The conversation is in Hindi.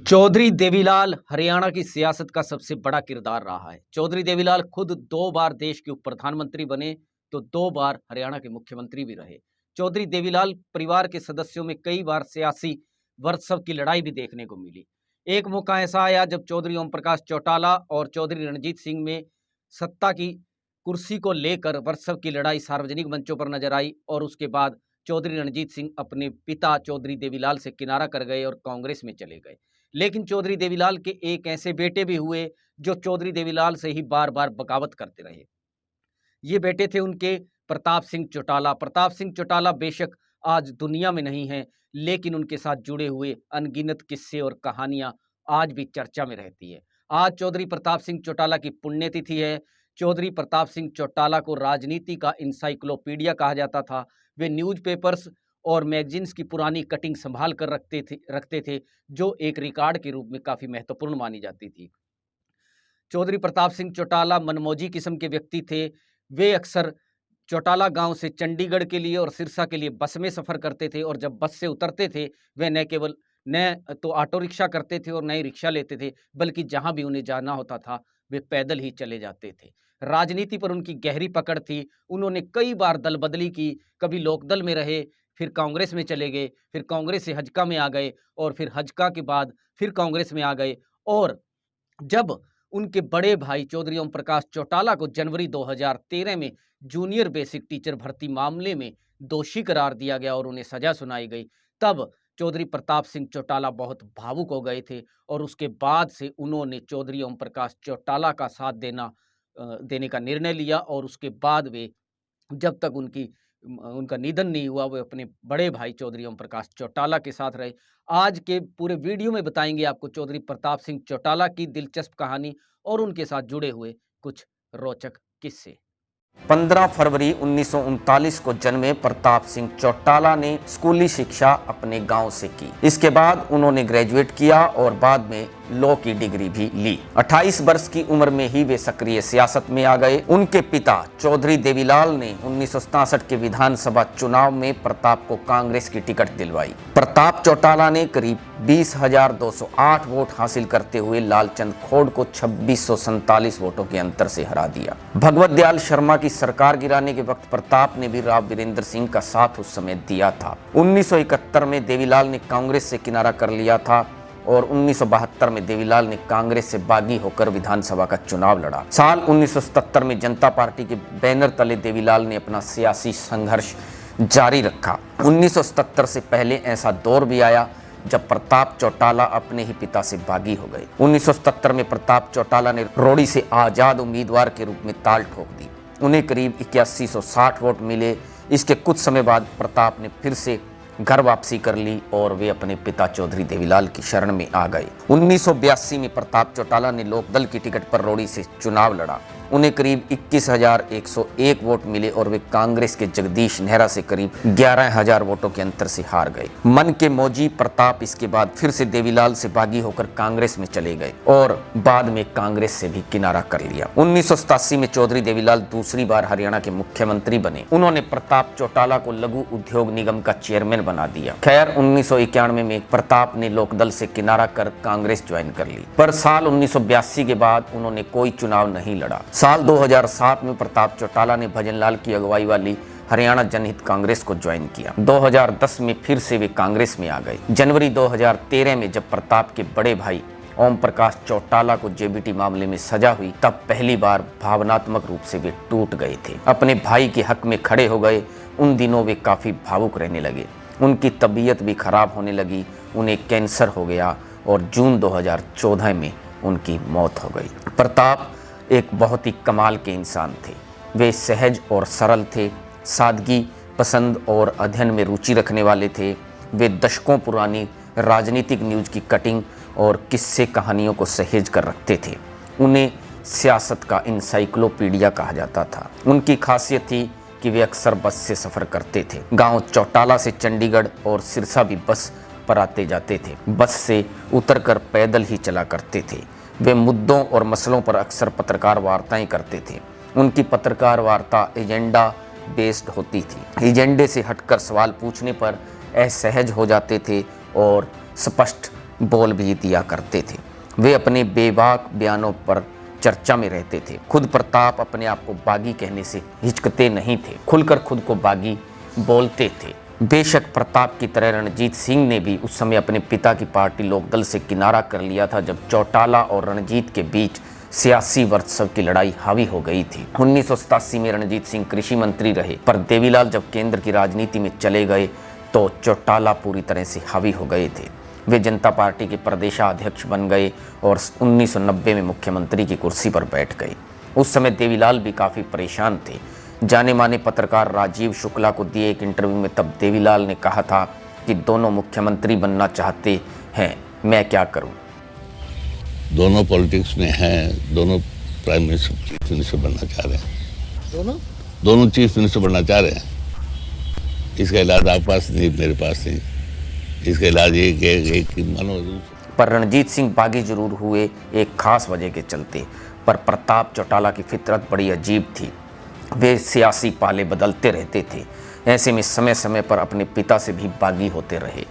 चौधरी देवीलाल हरियाणा की सियासत का सबसे बड़ा किरदार रहा है। चौधरी देवीलाल खुद 2 बार देश के उप प्रधानमंत्री बने, तो 2 बार हरियाणा के मुख्यमंत्री भी रहे। चौधरी देवीलाल परिवार के सदस्यों में कई बार सियासी वर्चस्व की लड़ाई भी देखने को मिली। एक मौका ऐसा आया जब चौधरी ओम प्रकाश चौटाला और चौधरी रणजीत सिंह में सत्ता की कुर्सी को लेकर वर्चस्व की लड़ाई सार्वजनिक मंचों पर नजर आई और उसके बाद चौधरी रणजीत सिंह अपने पिता चौधरी देवीलाल से किनारा कर गए और कांग्रेस में चले गए। लेकिन चौधरी देवीलाल के एक ऐसे बेटे भी हुए जो चौधरी देवीलाल से ही बार बार बगावत करते रहे। ये बेटे थे उनके प्रताप सिंह चौटाला। प्रताप सिंह चौटाला बेशक आज दुनिया में नहीं है, लेकिन उनके साथ जुड़े हुए अनगिनत किस्से और कहानियां आज भी चर्चा में रहती है। आज चौधरी प्रताप सिंह चौटाला की पुण्यतिथि है। चौधरी प्रताप सिंह चौटाला को राजनीति का इंसाइक्लोपीडिया कहा जाता था। वे न्यूज़पेपर्स और मैगजीन्स की पुरानी कटिंग संभाल कर रखते थे, जो एक रिकॉर्ड के रूप में काफ़ी महत्वपूर्ण मानी जाती थी। चौधरी प्रताप सिंह चौटाला मनमौजी किस्म के व्यक्ति थे। वे अक्सर चौटाला गांव से चंडीगढ़ के लिए और सिरसा के लिए बस में सफ़र करते थे और जब बस से उतरते थे वे न तो ऑटो रिक्शा करते थे और न ही रिक्शा लेते थे, बल्कि जहां भी उन्हें जाना होता था वे पैदल ही चले जाते थे। राजनीति पर उनकी गहरी पकड़ थी। उन्होंने कई बार दल बदली की, कभी लोकदल में रहे, फिर कांग्रेस में चले गए, फिर कांग्रेस से हजका में आ गए और फिर हजका के बाद फिर कांग्रेस में आ गए। और जब उनके बड़े भाई चौधरी ओम प्रकाश चौटाला को जनवरी 2013 में जूनियर बेसिक टीचर भर्ती मामले में दोषी करार दिया गया और उन्हें सजा सुनाई गई, तब चौधरी प्रताप सिंह चौटाला बहुत भावुक हो गए थे और उसके बाद से उन्होंने चौधरी ओम प्रकाश चौटाला का साथ देने का निर्णय लिया और उसके बाद वे जब तक उनका निधन नहीं हुआ वे अपने बड़े भाई चौधरी ओम प्रकाश चौटाला के साथ रहे। आज के पूरे वीडियो में बताएंगे आपको चौधरी प्रताप सिंह चौटाला की दिलचस्प कहानी और उनके साथ जुड़े हुए कुछ रोचक किस्से। 15 फरवरी 1939 को जन्मे प्रताप सिंह चौटाला ने स्कूली शिक्षा अपने गांव से की। इसके बाद उन्होंने ग्रेजुएट किया और बाद में लॉ की डिग्री भी ली। 28 वर्ष की उम्र में ही वे सक्रिय सियासत में आ गए। उनके पिता चौधरी देवीलाल ने 1967 के विधानसभा चुनाव में प्रताप को कांग्रेस की टिकट दिलवाई। प्रताप चौटाला ने करीब 20,208 वोट हासिल करते हुए लालचंद खोड़ को 2647 वोटों के अंतर से हरा दिया। भगवत दयाल शर्मा की सरकार गिराने के वक्त प्रताप ने भी राव वीरेंद्र सिंह का साथ उस समय दिया था। 1971 में देवीलाल ने कांग्रेस से किनारा कर लिया था और 1972 में देवीलाल ने कांग्रेस से बागी होकर विधानसभा का चुनाव लड़ा। साल 1977 में जनता पार्टी के बैनर तले देवीलाल ने अपना सियासी संघर्ष जारी रखा। 1977 से पहले ऐसा दौर भी आया जब प्रताप चौटाला अपने ही पिता से बागी हो गए। 1977 में प्रताप चौटाला ने रोड़ी से आजाद उम्मीदवार के रूप में ताल ठोक दी। उन्हें करीब 8160 वोट मिले। इसके कुछ समय बाद प्रताप ने फिर से घर वापसी कर ली और वे अपने पिता चौधरी देवीलाल की शरण में आ गए। 1982 में प्रताप चौटाला ने लोकदल की टिकट पर रोड़ी से चुनाव लड़ा। उन्हें करीब 21,101 वोट मिले और वे कांग्रेस के जगदीश नेहरा से करीब 11,000 वोटों के अंतर से हार गए। मन के मौजी प्रताप इसके बाद फिर से देवीलाल से बागी होकर कांग्रेस में चले गए और बाद में कांग्रेस से भी किनारा कर लिया। 1987 में चौधरी देवीलाल दूसरी बार हरियाणा के मुख्यमंत्री बने। उन्होंने प्रताप चौटाला को लघु उद्योग निगम का चेयरमैन बना दिया। खैर 1991 में प्रताप ने लोकदल से किनारा कर कांग्रेस ज्वाइन कर ली, पर साल 1982 के बाद उन्होंने कोई चुनाव नहीं लड़ा। साल 2007 में प्रताप चौटाला ने भजनलाल की अगुवाई वाली हरियाणा जनहित कांग्रेस को ज्वाइन किया। 2010 में फिर से वे कांग्रेस में आ गए। जनवरी 2013 में जब प्रताप के बड़े भाई ओम प्रकाश चौटाला को जेबीटी मामले में सजा हुई, तब पहली बार भावनात्मक रूप से वे टूट गए थे। अपने भाई के हक में खड़े हो गए। उन दिनों वे काफी भावुक रहने लगे। उनकी तबीयत भी खराब होने लगी। उन्हें कैंसर हो गया और जून 2014 में उनकी मौत हो गई। प्रताप एक बहुत ही कमाल के इंसान थे। वे सहज और सरल थे, सादगी पसंद और अध्ययन में रुचि रखने वाले थे। वे दशकों पुरानी राजनीतिक न्यूज़ की कटिंग और किस्से कहानियों को सहेज कर रखते थे। उन्हें सियासत का इंसाइक्लोपीडिया कहा जाता था। उनकी खासियत थी कि वे अक्सर बस से सफ़र करते थे। गांव चौटाला से चंडीगढ़ और सिरसा भी बस पर आते जाते थे। बस से उतरकर पैदल ही चला करते थे। वे मुद्दों और मसलों पर अक्सर पत्रकार वार्ताएं करते थे। उनकी पत्रकार वार्ता एजेंडा बेस्ड होती थी। एजेंडे से हटकर सवाल पूछने पर असहज हो जाते थे और स्पष्ट बोल भी दिया करते थे। वे अपने बेबाक बयानों पर चर्चा में रहते थे। खुद प्रताप अपने आप को बागी कहने से हिचकते नहीं थे, खुलकर खुद को बागी बोलते थे। बेशक प्रताप की तरह रणजीत सिंह ने भी उस समय अपने पिता की पार्टी लोकदल से किनारा कर लिया था, जब चौटाला और रणजीत के बीच सियासी वर्चस्व की लड़ाई हावी हो गई थी। 1987 में रणजीत सिंह कृषि मंत्री रहे, पर देवीलाल जब केंद्र की राजनीति में चले गए तो चौटाला पूरी तरह से हावी हो गए थे। वे जनता पार्टी के प्रदेशाध्यक्ष बन गए और 1990 में मुख्यमंत्री की कुर्सी पर बैठ गए। उस समय देवीलाल भी काफ़ी परेशान थे। जाने माने पत्रकार राजीव शुक्ला को दिए एक इंटरव्यू में तब देवीलाल ने कहा था कि दोनों मुख्यमंत्री बनना चाहते हैं, मैं क्या करूं। दोनों पॉलिटिक्स में हैं, दोनों प्राइम मिनिस्टर चीफ मिनिस्टर बनना चाह रहे हैं, दोनों चीफ मिनिस्टर बनना चाह रहे हैं। इसका इलाज आपके पास नहीं, मेरे पास नहीं। इसका इलाज एक मानो। पर रणजीत सिंह बागी जरूर हुए एक खास वजह के चलते, पर प्रताप चौटाला की फितरत बड़ी अजीब थी। वे सियासी पाले बदलते रहते थे। ऐसे में समय समय पर अपने पिता से भी बागी होते रहे।